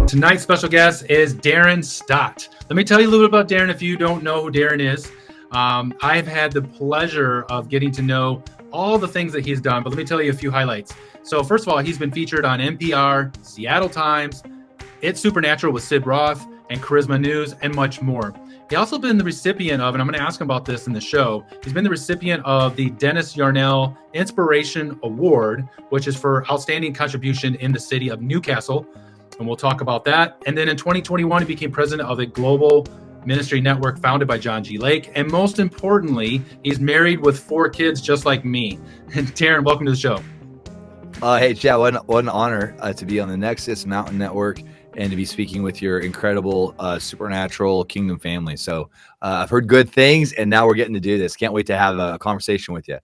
Tonight's special guest is Darren Stott. Let me tell you a little bit about Darren if you don't know who Darren is. I've had the pleasure of getting to know all the things that he's done, but let me tell you a few highlights. So first of all, he's been featured on NPR, Seattle Times, It's Supernatural with Sid Roth, and Charisma News, and much more. He also been the recipient of, and I'm going to ask him about this in the show, he's been the recipient of the Dennis Yarnell Inspiration Award, which is for outstanding contribution in the city of Newcastle. And we'll talk about that. And then in 2021, he became president of a global ministry network founded by John G. Lake. And most importantly, he's married with 4 kids just like me. And Darren, welcome to the show. Hey, Chad, what an honor to be on the NEXUS Mountain Network and to be speaking with your incredible supernatural kingdom family. So I've heard good things, and now we're getting to do this. Can't wait to have a conversation with you.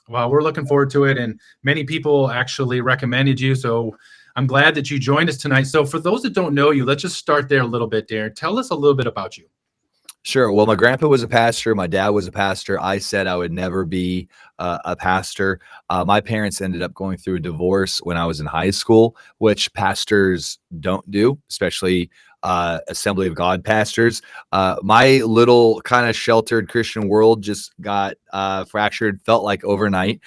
Well, we're looking forward to it. And many people actually recommended you. So I'm glad that you joined us tonight. So for those that don't know you, let's just start there a little bit, Darren. Tell us a little bit about you. Sure. Well, my grandpa was a pastor. My dad was a pastor. I said I would never be a pastor. My parents ended up going through a divorce when I was in high school, which pastors don't do, especially Assembly of God pastors. My little kind of sheltered Christian world just got fractured, felt like overnight.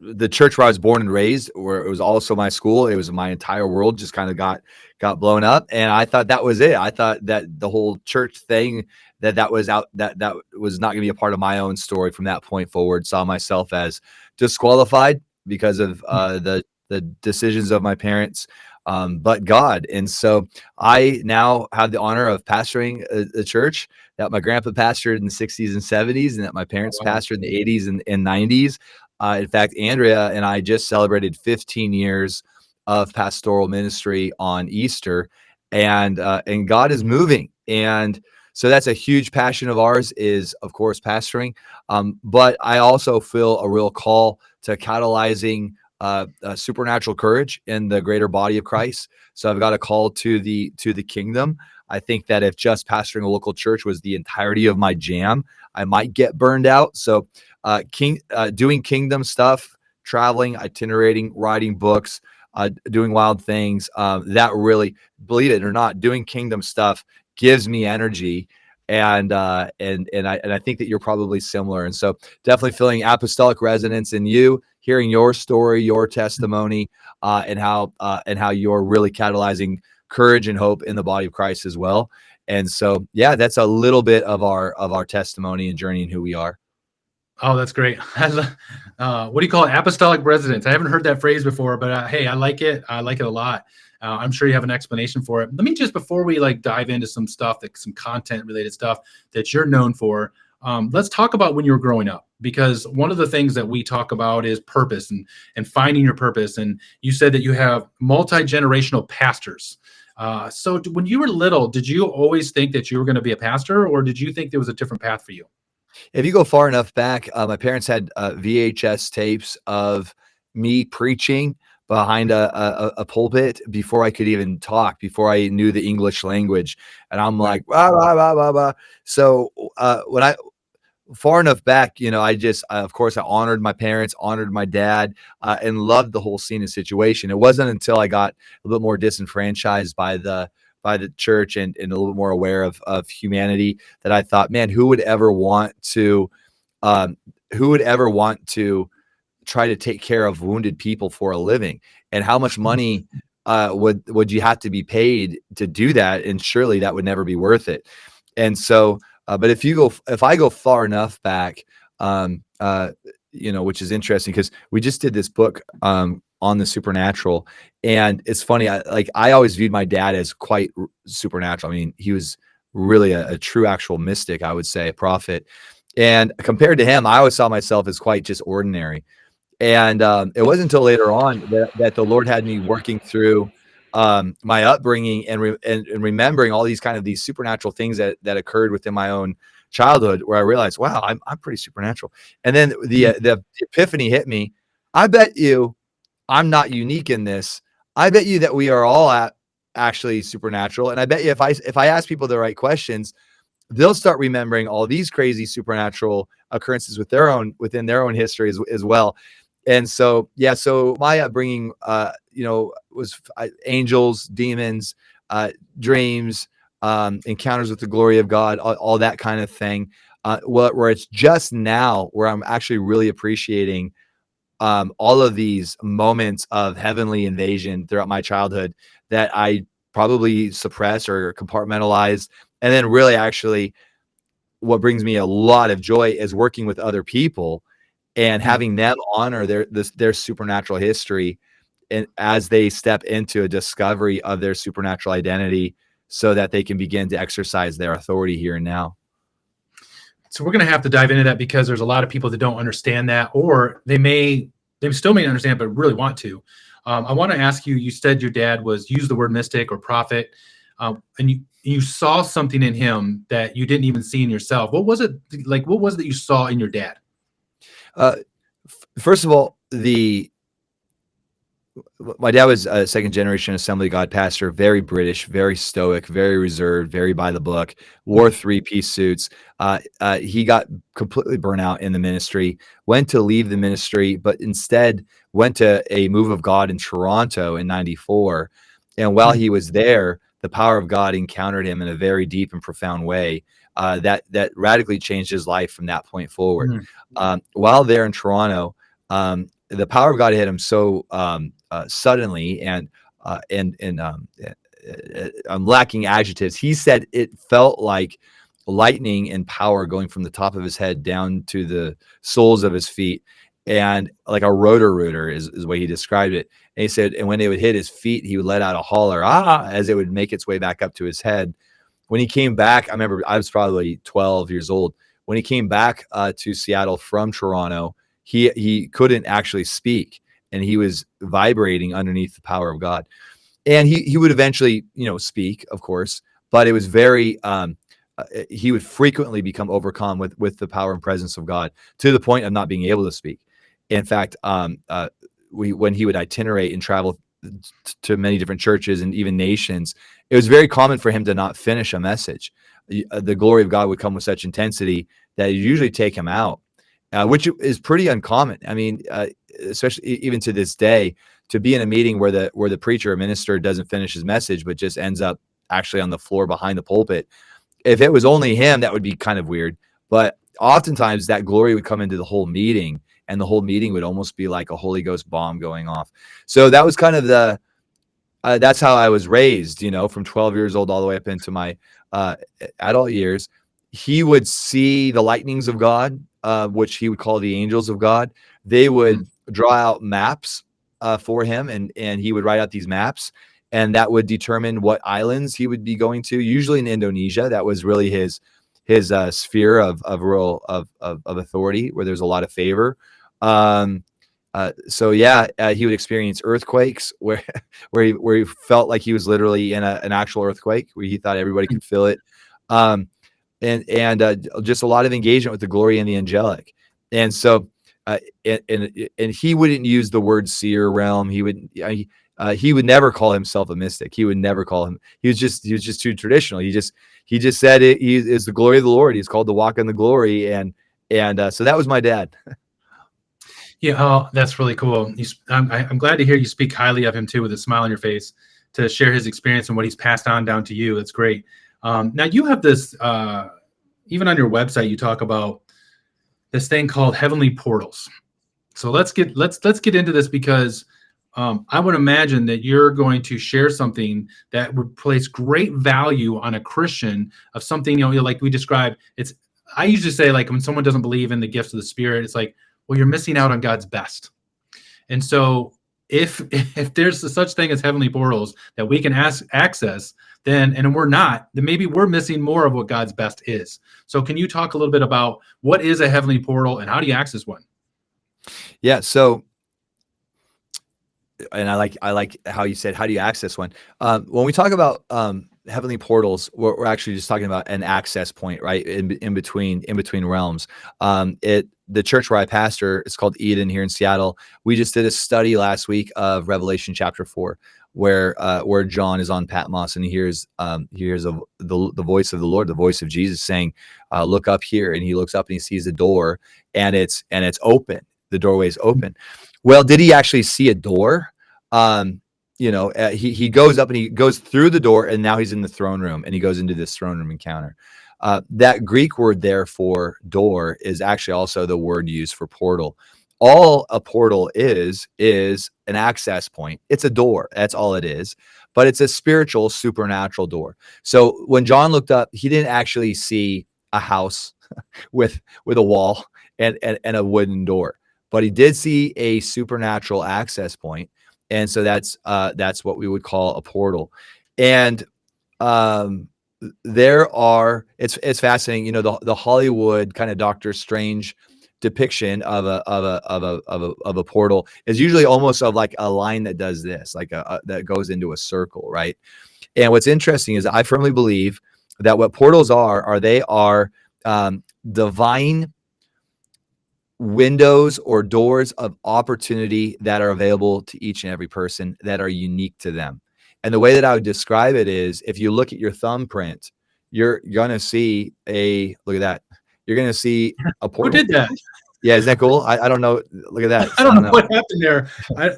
The church where I was born and raised, where it was also my school, it was my entire world just kind of got blown up. And I thought that was it. I thought that the whole church thing that was out, that was not going to be a part of my own story from that point forward. Saw myself as disqualified because of the decisions of my parents, but God. And so I now have the honor of pastoring a church that my grandpa pastored in the 60s and 70s, and that my parents pastored in the 80s and 90s. In fact, Andrea and I just celebrated 15 years of pastoral ministry on Easter, and God is moving. And so that's a huge passion of ours, is of course pastoring. But I also feel a real call to catalyzing supernatural courage in the greater body of Christ. So I've got a call to the kingdom. I think that if just pastoring a local church was the entirety of my jam, I might get burned out. So doing kingdom stuff, traveling, itinerating, writing books, doing wild things, that really, believe it or not, doing kingdom stuff gives me energy. And I think that you're probably similar. And so definitely feeling apostolic resonance in you, hearing your story, your testimony, and how you're really catalyzing courage and hope in the body of Christ as well. And so, yeah, that's a little bit of our testimony and journey and who we are. Oh, that's great. What do you call it? Apostolic residence. I haven't heard that phrase before, but hey, I like it. I like it a lot. I'm sure you have an explanation for it. Let me just, before we dive into some stuff, some content related stuff that you're known for, let's talk about when you were growing up, because one of the things that we talk about is purpose and finding your purpose. And you said that you have multi-generational pastors. So when you were little, did you always think that you were going to be a pastor, or did you think there was a different path for you? If you go far enough back, my parents had VHS tapes of me preaching behind a pulpit before I could even talk, before I knew the English language. And I'm like, blah, blah, blah, blah, blah. So when I far enough back, I just, of course, I honored my parents, honored my dad, and loved the whole scene and situation. It wasn't until I got a little bit more disenfranchised by the church and a little bit more aware of humanity that I thought, man, who would ever want to try to take care of wounded people for a living? And how much money would you have to be paid to do that? And surely that would never be worth it. And so, but if I go far enough back, which is interesting because we just did this book on the supernatural, and it's funny. I always viewed my dad as quite supernatural. I mean, he was really a true actual mystic, I would say, a prophet. And compared to him, I always saw myself as quite just ordinary. And it wasn't until later on that the Lord had me working through my upbringing and remembering all these these supernatural things that occurred within my own childhood, where I realized, wow, I'm pretty supernatural. And then the epiphany hit me. I bet you I'm not unique in this. I bet you that we are all actually supernatural. And I bet you if I ask people the right questions, they'll start remembering all these crazy supernatural occurrences within their own history as well. And so, yeah, so my upbringing, was angels, demons, dreams, encounters with the glory of God, all that kind of thing. Where it's just now where I'm actually really appreciating all of these moments of heavenly invasion throughout my childhood that I probably suppress or compartmentalize. And then really actually what brings me a lot of joy is working with other people and Mm. having them honor their supernatural history, and as they step into a discovery of their supernatural identity so that they can begin to exercise their authority here and now. So we're going to have to dive into that because there's a lot of people that don't understand that, or they still may understand, but really want to. I want to ask you. You said your dad used the word mystic or prophet, and you saw something in him that you didn't even see in yourself. What was it like? What was it that you saw in your dad? Uh, First of all, my dad was a second generation Assembly of God pastor, very British, very stoic, very reserved, very by the book, wore three-piece suits. He got completely burnt out in the ministry, went to leave the ministry, but instead went to a move of God in Toronto in 94. And while he was there, the power of God encountered him in a very deep and profound way that radically changed his life from that point forward. While there in Toronto, the power of God hit him so suddenly, and I'm lacking adjectives. He said it felt like lightning and power going from the top of his head down to the soles of his feet, and like a rotor rooter is the way he described it. And he said, and when it would hit his feet, he would let out a holler, ah, as it would make its way back up to his head. When he came back, I remember I was probably 12 years old. When he came back to Seattle from Toronto, he couldn't actually speak, and he was vibrating underneath the power of God. And he would eventually, speak, of course, but it was very he would frequently become overcome with the power and presence of God to the point of not being able to speak. In fact, when he would itinerate and travel to many different churches and even nations, it was very common for him to not finish a message. The glory of God would come with such intensity that it usually take him out, which is pretty uncommon. I mean, especially even to this day, to be in a meeting where the preacher or minister doesn't finish his message, but just ends up actually on the floor behind the pulpit. If it was only him, that would be kind of weird. But oftentimes that glory would come into the whole meeting, and the whole meeting would almost be like a Holy Ghost bomb going off. So that was kind of that's how I was raised, from 12 years old all the way up into my adult years. He would see the lightnings of God, which he would call the angels of God. They would draw out maps for him, and he would write out these maps, and that would determine what islands he would be going to. Usually in Indonesia, that was really his sphere of authority, where there's a lot of favor. So yeah, he would experience earthquakes where he felt like he was literally in an actual earthquake, where he thought everybody could feel it. And just a lot of engagement with the glory and the angelic. And so, and he wouldn't use the word seer realm. He would never call himself a mystic. He would never call him. He was just too traditional. He just said it. He is the glory of the Lord. He's called to walk in the glory. And so that was my dad. Yeah, oh, that's really cool. I'm glad to hear you speak highly of him too, with a smile on your face, to share his experience and what he's passed on down to you. That's great. Now you have this, even on your website, you talk about this thing called heavenly portals. So let's get into this, because I would imagine that you're going to share something that would place great value on a Christian, of something, like we described. I usually say, like, when someone doesn't believe in the gifts of the Spirit, it's like, well, you're missing out on God's best. And so if there's such thing as heavenly portals that we can access, and we're not, then maybe we're missing more of what God's best is. So can you talk a little bit about what is a heavenly portal and how do you access one? Yeah. So, and I like how you said, how do you access one? When we talk about heavenly portals, we're actually just talking about an access point, right? In between realms. The church where I pastor, it's called Eden here in Seattle. We just did a study last week of Revelation chapter 4, where John is on Patmos, and he hears the voice of the Lord, the voice of Jesus saying, "Look up here." And he looks up and he sees a door, and it's open. the doorway is open. Well, did he actually see a door? He goes up and he goes through the door, and now he's in the throne room, and he goes into this throne room encounter. That Greek word there for door is actually also the word used for portal. All a portal is an access point. It's a door. That's all it is. But it's a spiritual, supernatural door. So when John looked up, he didn't actually see a house with a wall and a wooden door, but he did see a supernatural access point. And so that's what we would call a portal. And it's fascinating, the Hollywood kind of Doctor Strange depiction of a portal is usually almost of like a line that does this, like that goes into a circle, right? And what's interesting is I firmly believe that what portals are divine windows or doors of opportunity that are available to each and every person that are unique to them. And the way that I would describe it is, if you look at your thumbprint, you're going to see look at that. You're going to see a portal. Who did that? Yeah, isn't that cool? I don't know. Look at that. I don't know what happened there.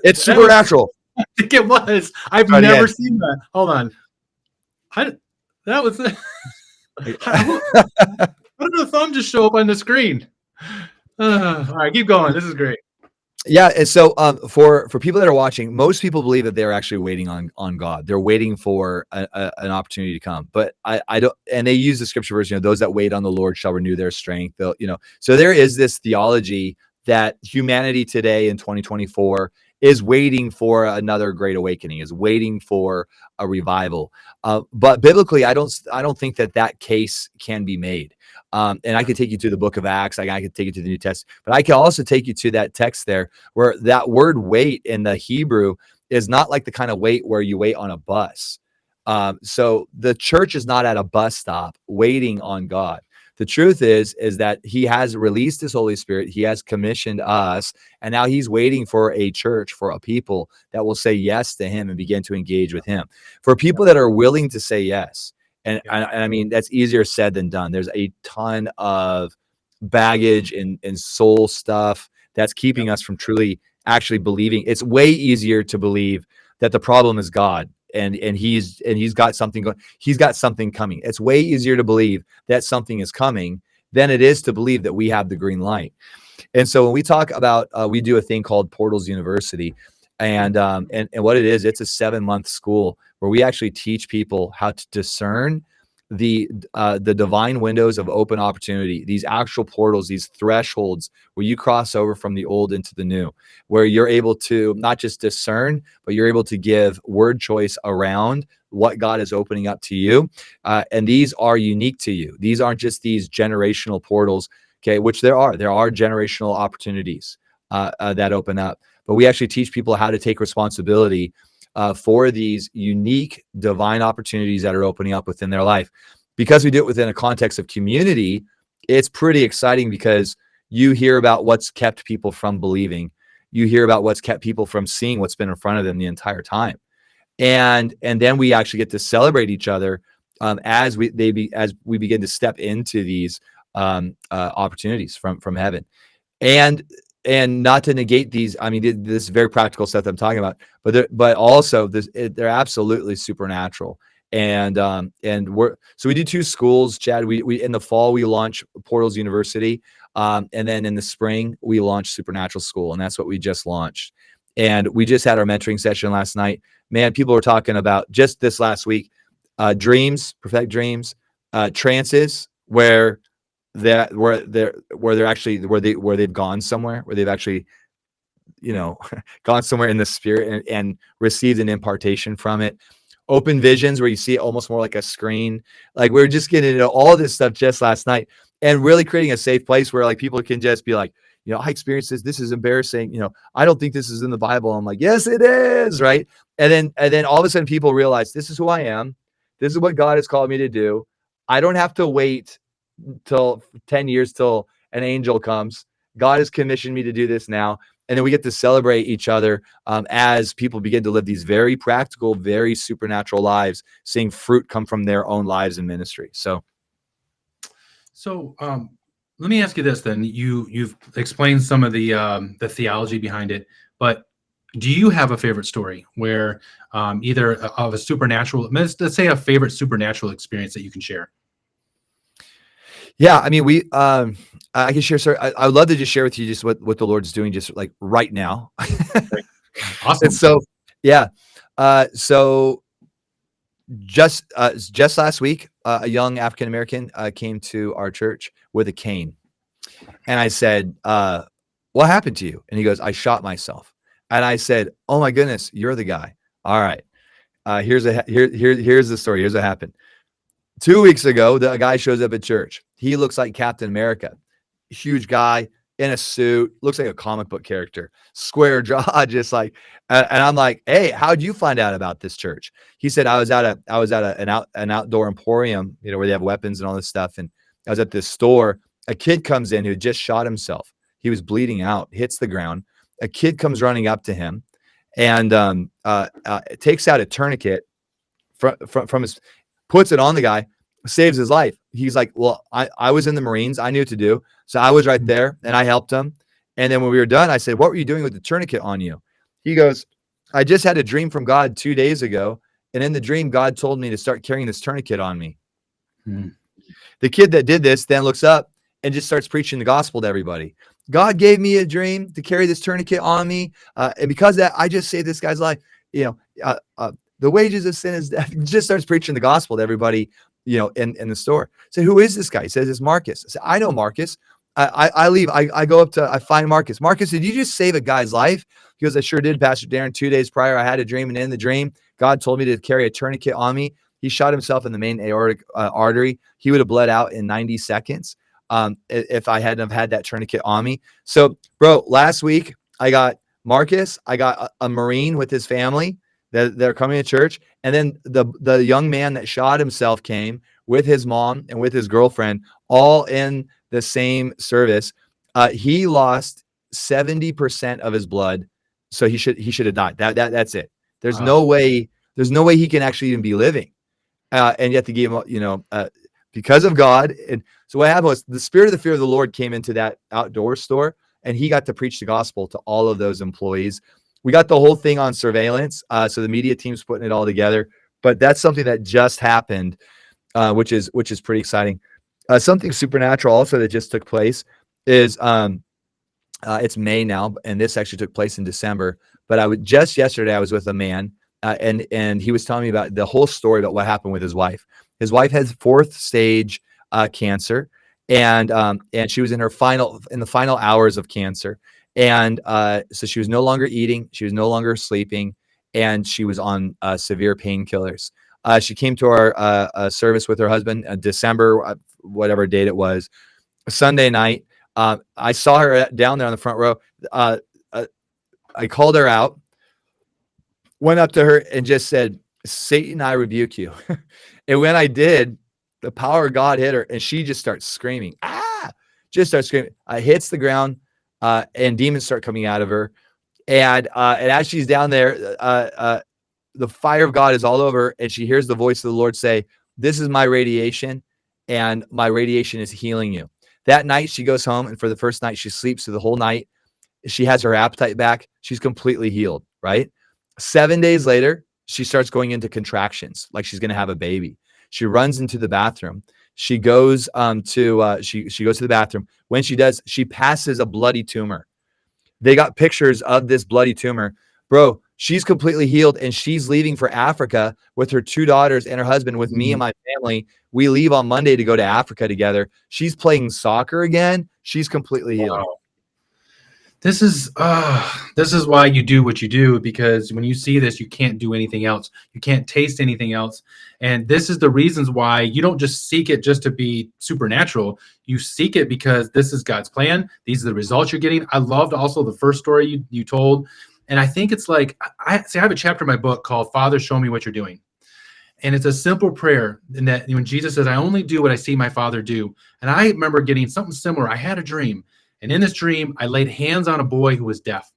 It's supernatural. I think it was. I've never seen that. Hold on. That was. How did the thumb just show up on the screen? All right, keep going. This is great. Yeah, and so for people that are watching, most people believe that they're actually waiting on God. They're waiting for an opportunity to come. But I don't, and they use the scripture verse, those that wait on the Lord shall renew their strength. They'll, so there is this theology that humanity today in 2024 is waiting for another great awakening, is waiting for a revival. But biblically, I don't think that case can be made. And I could take you to the book of Acts. I could take you to the New Testament, but I can also take you to that text there where that word wait in the Hebrew is not like the kind of wait where you wait on a bus. So the church is not at a bus stop waiting on God. The truth is that he has released his Holy Spirit. He has commissioned us, and now he's waiting for a church, for a people that will say yes to him and begin to engage with him. For people that are willing to say yes. And I mean, that's easier said than done. There's a ton of baggage and soul stuff that's keeping us from truly actually believing. It's way easier to believe that the problem is God and he's got something going. He's got something coming. It's way easier to believe that something is coming than it is to believe that we have the green light. And so when we talk about, we do a thing called Portals University. And what it is, it's a 7-month school where we actually teach people how to discern the divine windows of open opportunity, these actual portals, these thresholds where you cross over from the old into the new, where you're able to not just discern, but you're able to give word choice around what God is opening up to you. And these are unique to you. These aren't just these generational portals, okay, which there are generational opportunities that open up. But we actually teach people how to take responsibility for these unique divine opportunities that are opening up within their life. Because we do it within a context of community, it's pretty exciting because you hear about what's kept people from believing. You hear about what's kept people from seeing what's been in front of them the entire time. And then we actually get to celebrate each other as we begin to step into these opportunities from heaven. And not to negate these, I mean, this is very practical stuff that I'm talking about, but also they're absolutely supernatural. And so we do 2 schools, Chad. We in the fall we launch Portals University, and then in the spring we launch Supernatural School, and that's what we just launched. And we just had our mentoring session last night. Man, people were talking about just this last week, dreams, prophetic dreams, trances, where they've gone somewhere, where they've actually, gone somewhere in the spirit and received an impartation from it. Open visions, where you see it almost more like a screen. Like, we were just getting into all this stuff just last night, and really creating a safe place where like people can just be like, I experienced this. This is embarrassing. I don't think this is in the Bible. I'm like, yes, it is, right? And then all of a sudden people realize, this is who I am. This is what God has called me to do. I don't have to wait till 10 years till an angel comes. God has commissioned me to do this now. And then we get to celebrate each other as people begin to live these very practical, very supernatural lives, seeing fruit come from their own lives and ministry. So Let me ask you this then. You've explained some of the theology behind it, but do you have a favorite story where either of a supernatural, let's say a favorite supernatural experience that you can share? Yeah, I mean, I can share. Sorry, I would love to just share with you just what the Lord's doing, just like right now. Right. And Awesome. so, yeah, so just last week, a young African American came to our church with a cane, and I said, "What happened to you?" And he goes, "I shot myself." And I said, "Oh my goodness, you're the guy." All right, here's the story. Here's what happened. 2 weeks ago, the guy shows up at church. He looks like Captain America, huge guy in a suit, looks like a comic book character, square jaw, just like. And I'm like, "Hey, how'd you find out about this church?" He said, I was at an outdoor emporium, where they have weapons and all this stuff, and I was at this store. A kid comes in who had just shot himself. He was bleeding out, hits the ground. A kid comes running up to him, and takes out a tourniquet from his, puts it on the guy, saves his life. He's like, "Well, I was in the Marines. I knew what to do. So I was right there and I helped him." And then when we were done, I said, "What were you doing with the tourniquet on you?" He goes, "I just had a dream from God 2 days ago. And in the dream, God told me to start carrying this tourniquet on me." Hmm. The kid that did this then looks up and just starts preaching the gospel to everybody. "God gave me a dream to carry this tourniquet on me. And because of that, I just saved this guy's life. You know, the wages of sin is death." Just starts preaching the gospel to everybody, in the store. So who is this guy? He says, "It's Marcus." I said, "I know Marcus." I leave. I go up to, I find Marcus. "Marcus, did you just save a guy's life?" He goes, "I sure did, Pastor Darren. 2 days prior, I had a dream, and in the dream, God told me to carry a tourniquet on me. He shot himself in the main aortic artery. He would have bled out in 90 seconds if I hadn't have had that tourniquet on me." So, bro, last week I got Marcus. I got a Marine with his family that they're coming to church, and then the young man that shot himself came with his mom and with his girlfriend, all in the same service. He lost 70% of his blood, so he should have died. That's it. There's Wow. no way. There's no way he can actually even be living. And yet they gave him, because of God. And so what happened was the spirit of the fear of the Lord came into that outdoor store, and he got to preach the gospel to all of those employees. We got the whole thing on surveillance. So the media team's putting it all together, but that's something that just happened, which is pretty exciting. Something supernatural also that just took place is, it's May now, and this actually took place in December. But just yesterday, I was with a man, and he was telling me about the whole story about what happened with his wife. His wife has 4th stage cancer, and she was in the final hours of cancer, and so she was no longer eating, she was no longer sleeping, and she was on severe painkillers. She came to our service with her husband, December, whatever date it was, Sunday night. I saw her down there on the front row. I called her out, went up to her and just said, "Satan, I rebuke you." And when I did, the power of God hit her, and she just starts screaming. Just starts screaming. Hits the ground, and demons start coming out of her. And as she's down there, the fire of God is all over her, and she hears the voice of the Lord say, "This is my radiation, and my radiation is healing you." That night, she goes home, and for the first night, she sleeps through the whole night. She has her appetite back. She's completely healed, right? 7 days later, she starts going into contractions like she's going to have a baby. She runs into the bathroom. She goes she goes to the bathroom. When she does, she passes a bloody tumor. They got pictures of this bloody tumor. Bro, she's completely healed, and she's leaving for Africa with her 2 daughters and her husband, with me and my family. We leave on Monday to go to Africa together. She's playing soccer again. She's completely healed. Wow. This is why you do what you do, because when you see this, you can't do anything else. You can't taste anything else. And this is the reasons why you don't just seek it just to be supernatural. You seek it because this is God's plan. These are the results you're getting. I loved also the first story you told. And I think it's like, I have a chapter in my book called "Father, Show Me What You're Doing." And it's a simple prayer. And that when Jesus says, "I only do what I see my Father do." And I remember getting something similar. I had a dream. And in this dream, I laid hands on a boy who was deaf.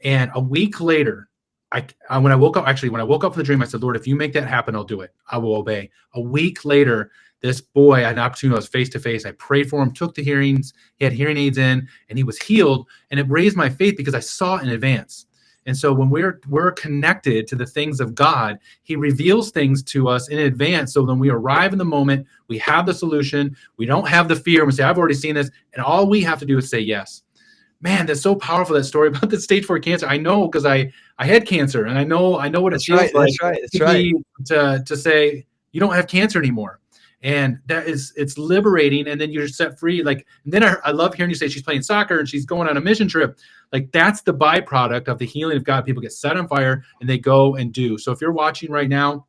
And a week later, when I woke up from the dream, I said, "Lord, if you make that happen, I'll do it. I will obey." A week later, this boy, I had an opportunity, I was face to face. I prayed for him, took the hearings. He had hearing aids in, and he was healed. And it raised my faith because I saw it in advance. And so when we're connected to the things of God, he reveals things to us in advance. So when we arrive in the moment, we have the solution. We don't have the fear. We say, I've already seen this. And all we have to do is say yes. Man, that's so powerful, that story about the stage 4 cancer. I know, because I had cancer, and I know what it feels like to say you don't have cancer anymore. And it's liberating. And then you're set free. Like, and then I love hearing you say she's playing soccer and she's going on a mission trip. Like, that's the byproduct of the healing of God. People get set on fire and they go and do. So if you're watching right now,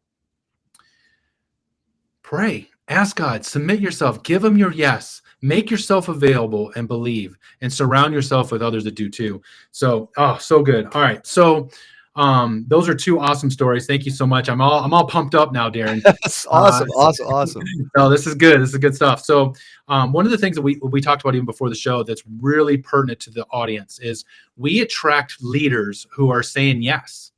pray, ask God, submit yourself, give him your yes, make yourself available, and believe, and surround yourself with others that do too. So, so good. All right. So, those are 2 awesome stories. Thank you so much. I'm all pumped up now, Darren. That's awesome. Awesome. No, this is good. This is good stuff. So, one of the things that we talked about even before the show that's really pertinent to the audience is we attract leaders who are saying yes,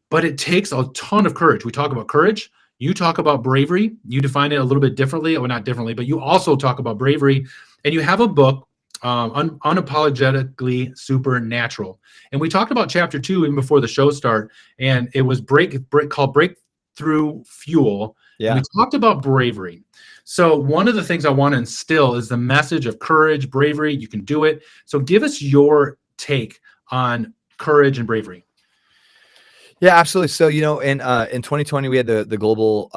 but it takes a ton of courage. We talk about courage. You talk about bravery. You define it a little bit differently, or not differently, but you also talk about bravery. And you have a book, Unapologetically Supernatural. And we talked about chapter 2 even before the show start, and it was called Breakthrough Fuel. Yeah. And we talked about bravery. So one of the things I want to instill is the message of courage, bravery. You can do it. So give us your take on courage and bravery. Yeah, absolutely. So, in 2020, we had the global,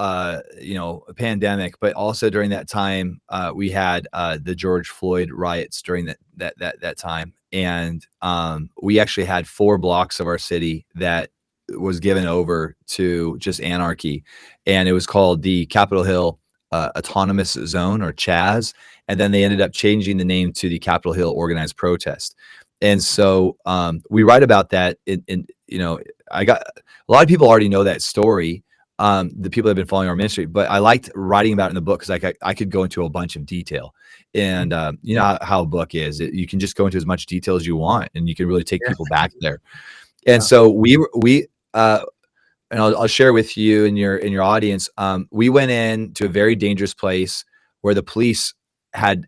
pandemic, but also during that time, we had the George Floyd riots during that time. And we actually had 4 blocks of our city that was given over to just anarchy. And it was called the Capitol Hill Autonomous Zone, or CHAZ. And then they ended up changing the name to the Capitol Hill Organized Protest. And so we write about that I got a lot of people already know that story, the people that have been following our ministry, but I liked writing about it in the book because I could go into a bunch of detail. And you know how a book is, you can just go into as much detail as you want, and you can really take people back there. And so we and I'll share with you and your audience, we went in to a very dangerous place where the police had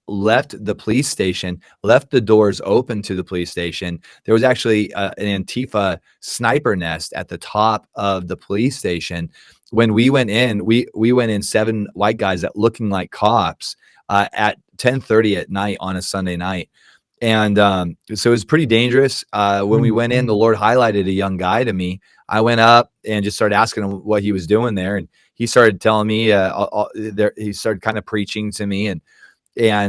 left the police station, left the doors open to the police station. There was actually an Antifa sniper nest at the top of the police station. When we went in, we went in 7 white guys that looking like cops at 10:30 at night on a Sunday night. And so it was pretty dangerous. When we went in, the Lord highlighted a young guy to me. I went up and just started asking him what he was doing there. And he started telling me, he started kind of preaching to me. And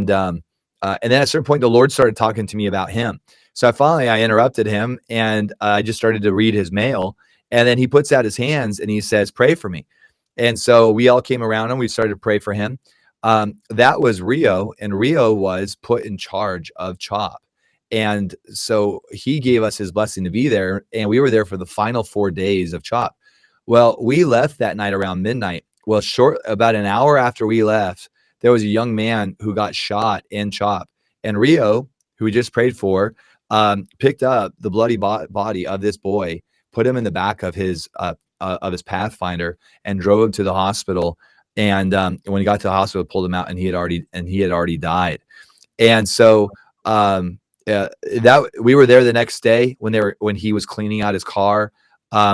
then at a certain point, the Lord started talking to me about him. So I interrupted him, and I just started to read his mail. And then he puts out his hands and he says, "Pray for me." And so we all came around and we started to pray for him. That was Rio, and Rio was put in charge of CHOP. And so he gave us his blessing to be there, and we were there for the final 4 days of CHOP. Well, we left that night around midnight. Well, about an hour after we left, there was a young man who got shot in CHOP, and Rio, who we just prayed for, picked up the bloody body of this boy, put him in the back of his Pathfinder, and drove him to the hospital. And when he got to the hospital, pulled him out, and he had already died. And so that we were there the next day when he was cleaning out his car.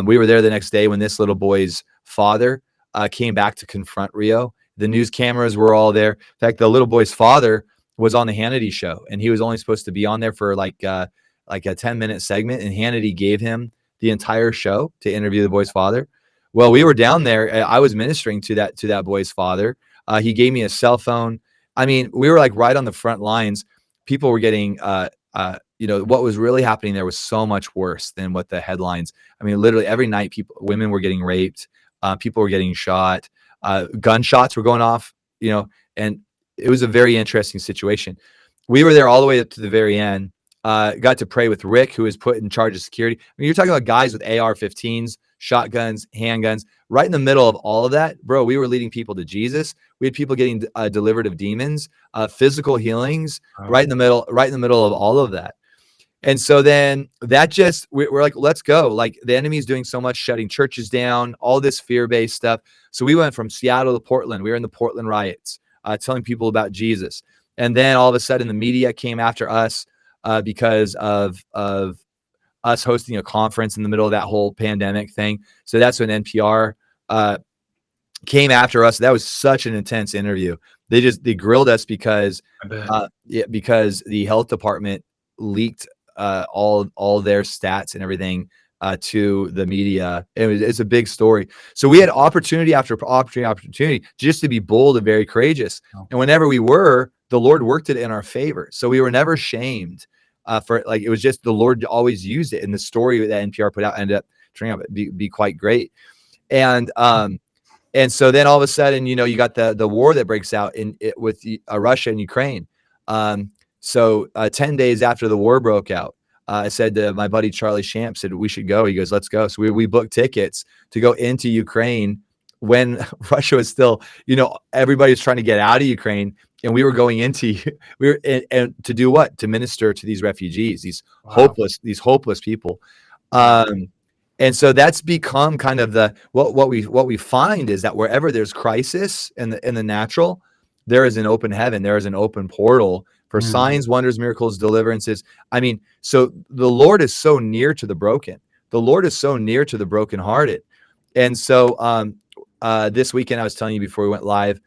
We were there the next day when this little boy's father came back to confront Rio. The news cameras were all there. In fact, the little boy's father was on the Hannity show, and he was only supposed to be on there for like a 10-minute segment, and Hannity gave him the entire show to interview the boy's father. Well, we were down there. I was ministering to that boy's father. He gave me a cell phone. I mean, we were like right on the front lines. People were getting, what was really happening there was so much worse than what the headlines. I mean, literally every night, women were getting raped. People were getting shot. Gunshots were going off, and it was a very interesting situation. We were there all the way up to the very end. Got to pray with Rick, who was put in charge of security. I mean, you're talking about guys with AR-15s, shotguns, handguns, right in the middle of all of that, bro. We were leading people to Jesus. We had people getting delivered of demons, physical healings, right in the middle of all of that. And so then that just, we're like, let's go. Like the enemy's doing so much, shutting churches down, all this fear-based stuff. So we went from Seattle to Portland. We were in the Portland riots, telling people about Jesus. And then all of a sudden the media came after us because of us hosting a conference in the middle of that whole pandemic thing. So that's when NPR came after us. That was such an intense interview. They grilled us because because the health department leaked all their stats and everything to the media. It's a big story. So we had opportunity after opportunity just to be bold and very courageous. And whenever we were, the Lord worked it in our favor. So we were never shamed for like, it was just the Lord always used it. And the story that NPR put out ended up turning out to be quite great. And so then all of a sudden, you got the war that breaks out with Russia and Ukraine. So 10 days after the war broke out, I said to my buddy Charlie Shamp, said, we should go. He goes, let's go. So we booked tickets to go into Ukraine when Russia was still, everybody was trying to get out of Ukraine. And we were going into, and to do what? To minister to these refugees, these hopeless people. And so that's become kind of what we find is that wherever there's crisis in the natural, there is an open heaven, there is an open portal for signs, wonders, miracles, deliverances. I mean, so the Lord is so near to the broken. The Lord is so near to the brokenhearted. And so this weekend, I was telling you before we went live,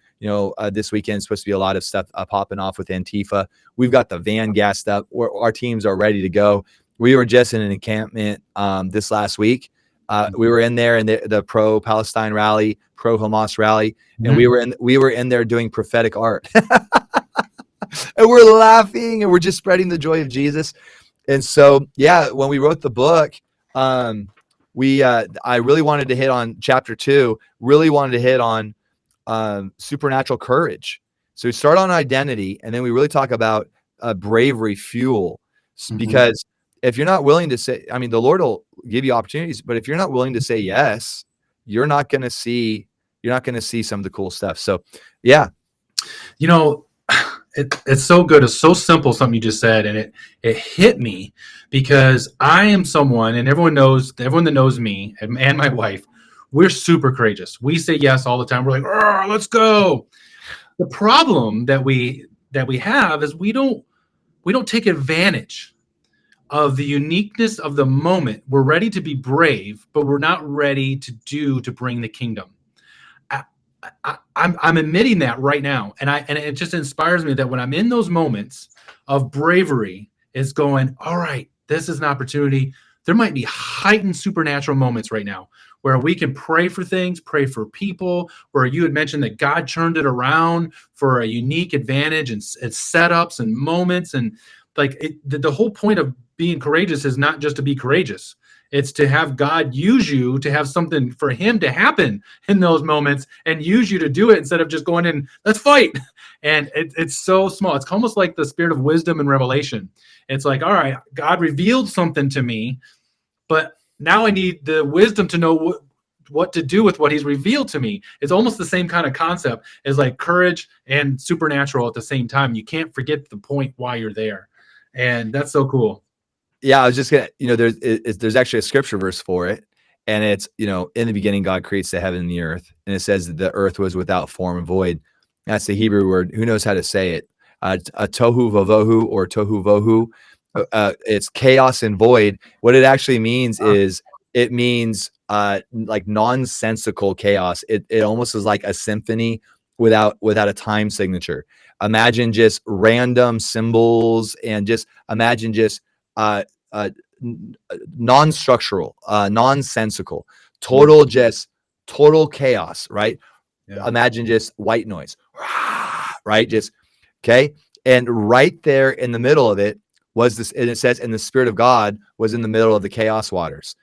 this weekend is supposed to be a lot of stuff popping off with Antifa. We've got the van gassed up. Our teams are ready to go. We were just in an encampment this last week. We were in there in the pro-Palestine rally, pro-Hamas rally, and we were in there doing prophetic art. And we're laughing and we're just spreading the joy of Jesus. And so, when we wrote the book, I really wanted to hit on chapter 2, really wanted to hit on supernatural courage. So we start on identity, and then we really talk about bravery fuel, because if you're not willing to say, I mean, the Lord will give you opportunities, but if you're not willing to say yes, you're not going to see some of the cool stuff. So, yeah. It's so good. It's so simple, something you just said. And it hit me because I am someone, and everyone that knows me and my wife, we're super courageous. We say yes all the time. We're like, let's go. The problem that we have is we don't take advantage of the uniqueness of the moment. We're ready to be brave, but we're not ready to bring the kingdom. I'm admitting that right now, and it just inspires me that when I'm in those moments of bravery, it's going, all right, this is an opportunity. There might be heightened supernatural moments right now where we can pray for things, pray for people, where you had mentioned that God turned it around for a unique advantage and setups and moments. And the whole point of being courageous is not just to be courageous. It's to have God use you, to have something for him to happen in those moments and use you to do it instead of just going in, let's fight. And it's so small. It's almost like the spirit of wisdom and revelation. It's like, all right, God revealed something to me, but now I need the wisdom to know what to do with what he's revealed to me. It's almost the same kind of concept as like courage and supernatural at the same time. You can't forget the point why you're there. And that's so cool. Yeah, I was just gonna, there's actually a scripture verse for it, and it's, in the beginning God creates the heaven and the earth, and it says that the earth was without form and void. That's the Hebrew word. Who knows how to say it? A tohu vavohu or tohu vohu. It's chaos and void. What it actually means is it means like nonsensical chaos. It almost is like a symphony without a time signature. Imagine just random symbols, and just imagine just non-structural, nonsensical, total chaos, right? Yeah. Imagine just white noise, right? Just, okay. And right there in the middle of it was this, and it says, and the Spirit of God was in the middle of the chaos waters.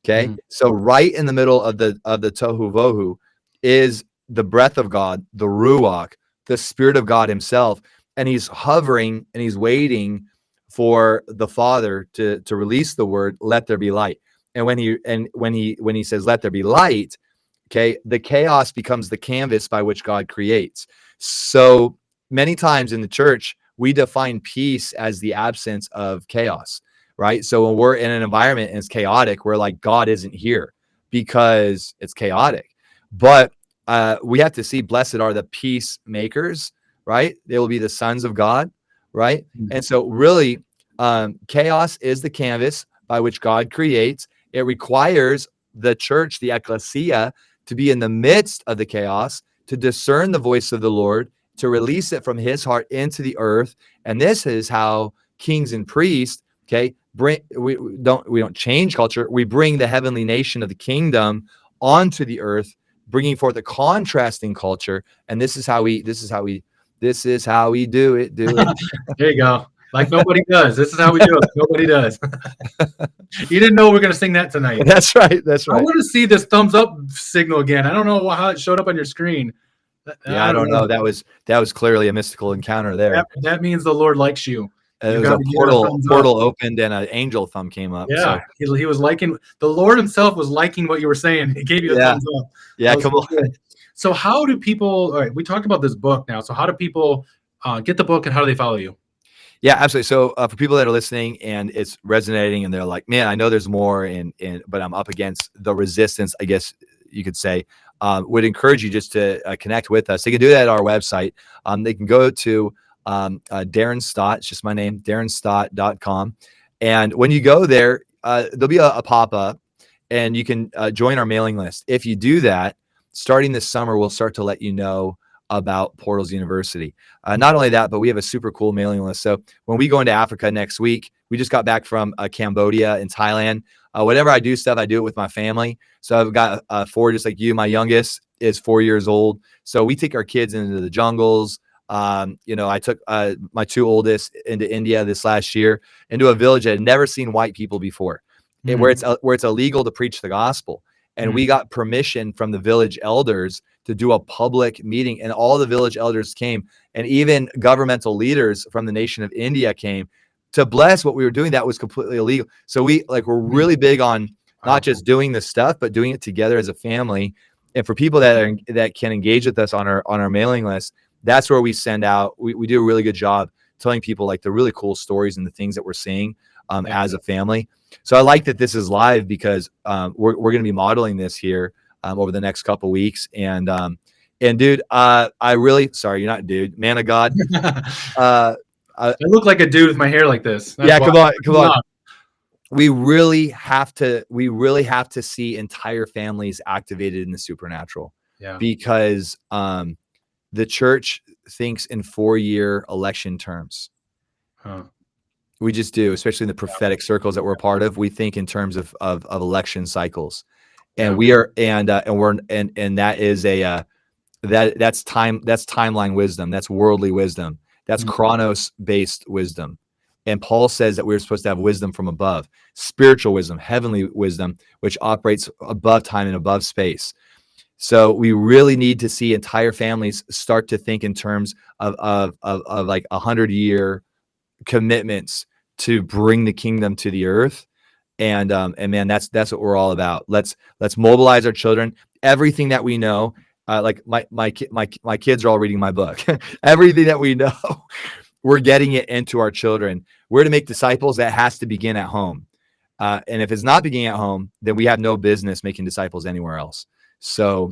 Okay. So right in the middle of the tohu vohu is the breath of God, the ruach, the Spirit of God himself. And he's hovering and he's waiting for the Father to release the word, let there be light. And when he says, let there be light, okay, the chaos becomes the canvas by which God creates. So many times in the church, we define peace as the absence of chaos. right? So when we're in an environment and it's chaotic, we're like, God isn't here because it's chaotic. But we have to see, blessed are the peacemakers, right? They will be the sons of God, right? And so really, chaos is the canvas by which God creates. It requires the church, the ecclesia, to be in the midst of the chaos, to discern the voice of the Lord, to release it from his heart into the earth. And this is how kings and priests, okay, we don't change culture. We bring the heavenly nation of the kingdom onto the earth, bringing forth a contrasting culture. And this is how we do it. There you go. Like nobody does. This is how we do it. Nobody does. You didn't know we were going to sing that tonight. That's right. That's I right. want to see this thumbs up signal again. I don't know how it showed up on your screen. Yeah, I don't know. That was clearly a mystical encounter there. That means the Lord likes you. It was a portal opened and an angel thumb came up. Yeah, so. He was liking, the Lord himself was liking what you were saying. He gave you a thumbs up. Yeah, come on. Good. So how do people, all right, we talked about this book now. So how do people get the book and how do they follow you? Yeah, absolutely. So for people that are listening and it's resonating and they're like, man, I know there's more, but I'm up against the resistance, I guess you could say, would encourage you just to connect with us. They can do that at our website. They can go to Darren Stott, it's just my name, darrenstott.com. And when you go there, there'll be a pop-up and you can join our mailing list. If you do that, starting this summer, we'll start to let you know about Portals University. Not only that, but we have a super cool mailing list. So when we go into Africa next week, we just got back from Cambodia and Thailand. Whenever I do stuff, I do it with my family. So I've got 4 just like you. My youngest is 4 years old. So we take our kids into the jungles. I took my 2 oldest into India this last year, into a village that had never seen white people before, where it's illegal to preach the gospel. And we got permission from the village elders to do a public meeting, and all the village elders came, and even governmental leaders from the nation of India came to bless what we were doing that was completely illegal. So we're really big on not just doing this stuff, but doing it together as a family. And for people that can engage with us on our mailing list, that's where we send out. We do a really good job telling people like the really cool stories and the things that we're seeing as a family. So I like that this is live because we're going to be modeling this here over the next couple weeks. And dude, I really, sorry, you're not dude, man of God. I look like a dude with my hair like this. That's come on. We really have to see entire families activated in the supernatural. Yeah. Because the church thinks in 4-year election terms. Huh. We just do, especially in the prophetic circles that we're a part of. We think in terms of election cycles, and we are, and that is that's timeline wisdom. That's worldly wisdom. That's chronos based wisdom. And Paul says that we're supposed to have wisdom from above, spiritual wisdom, heavenly wisdom, which operates above time and above space. So we really need to see entire families start to think in terms of like 100-year commitments to bring the kingdom to the earth. And man, that's what we're all about. Let's mobilize our children. Everything that we know, like my kids are all reading my book. Everything that we know, we're getting it into our children. We're to make disciples. That has to begin at home. And if it's not beginning at home, then we have no business making disciples anywhere else. So,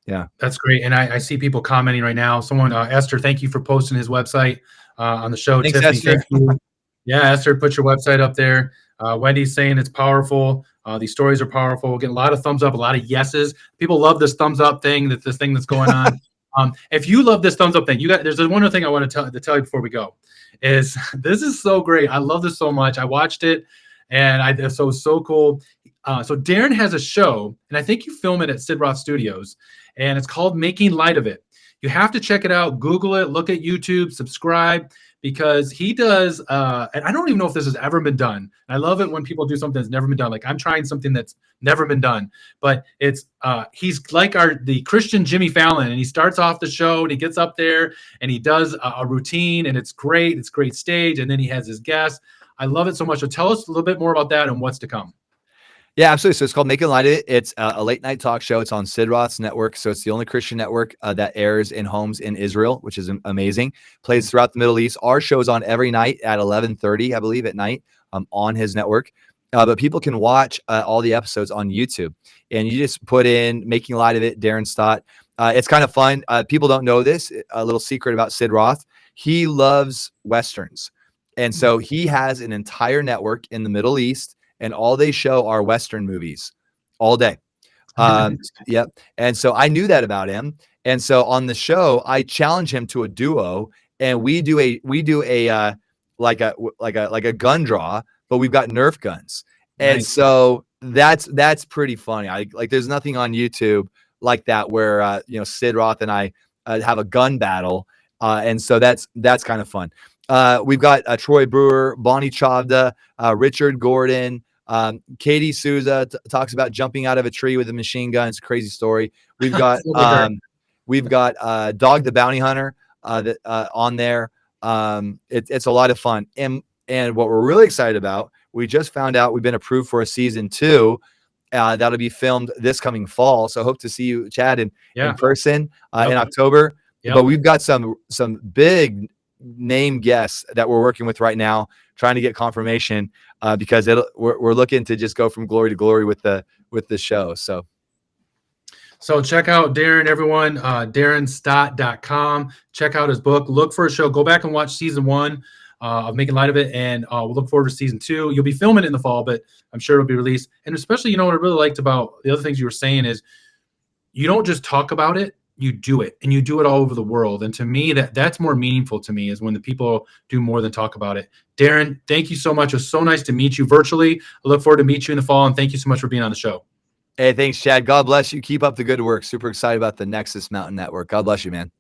yeah, that's great. And I see people commenting right now. Someone, Esther, thank you for posting his website on the show. Thanks, Tiffany, Esther. Thank you. Yeah, Esther, put your website up there. Wendy's saying it's powerful. These stories are powerful. We're getting a lot of thumbs up, a lot of yeses. People love this thumbs up thing. That's this thing that's going on. If you love this thumbs up thing, there's one other thing I want to tell you before we go. Is this is so great. I love this so much. I watched it, and it's so cool. So Darren has a show, and I think you film it at Sid Roth Studios, and it's called Making Light of It. You have to check it out. Google it. Look at YouTube. Subscribe, because he does. And I don't even know if this has ever been done. I love it when people do something that's never been done. Like I'm trying something that's never been done. But it's he's like the Christian Jimmy Fallon, and he starts off the show and he gets up there and he does a routine, and it's great. It's great stage, and then he has his guests. I love it so much. So tell us a little bit more about that and what's to come. Yeah, absolutely. So it's called Making Light of It. It's a late night talk show. It's on Sid Roth's network. So it's the only Christian network that airs in homes in Israel, which is amazing. Plays throughout the Middle East. Our show's on every night at 11:30, I believe, at night on his network. But people can watch all the episodes on YouTube. And you just put in Making Light of It, Darren Stott. It's kind of fun. People don't know this. A little secret about Sid Roth. He loves Westerns. And so he has an entire network in the Middle East, and all they show are Western movies all day. Yep. And so I knew that about him. And so on the show, I challenge him to a duo, and we do a like a gun draw, but we've got Nerf guns. And Nice. so that's pretty funny. There's nothing on YouTube like that where Sid Roth and I have a gun battle. And so that's kind of fun. We've got Troy Brewer, Bonnie Chavda, Richard Gordon, Katie Souza talks about jumping out of a tree with a machine gun. It's a crazy story. We've got Dog the Bounty Hunter on there. It's a lot of fun. And what we're really excited about, we just found out we've been approved for a season 2. That'll be filmed this coming fall. So hope to see you, Chad, in person in October. Yep. But we've got some big name guests that we're working with right now, trying to get confirmation because we're looking to just go from glory to glory with the show. So check out Darren, everyone, darrenstott.com. Check out his book. Look for a show. Go back and watch season 1 of Making Light of It, and we'll look forward to season 2. You'll be filming it in the fall, but I'm sure it'll be released. And especially, what I really liked about the other things you were saying is you don't just talk about it, you do it, and you do it all over the world. And to me, that's more meaningful to me, is when the people do more than talk about it. Darren, thank you so much. It was so nice to meet you virtually. I look forward to meet you in the fall, and thank you so much for being on the show. Hey, thanks, Chad. God bless you. Keep up the good work. Super excited about the NEXUS Mountain Network. God bless you, man.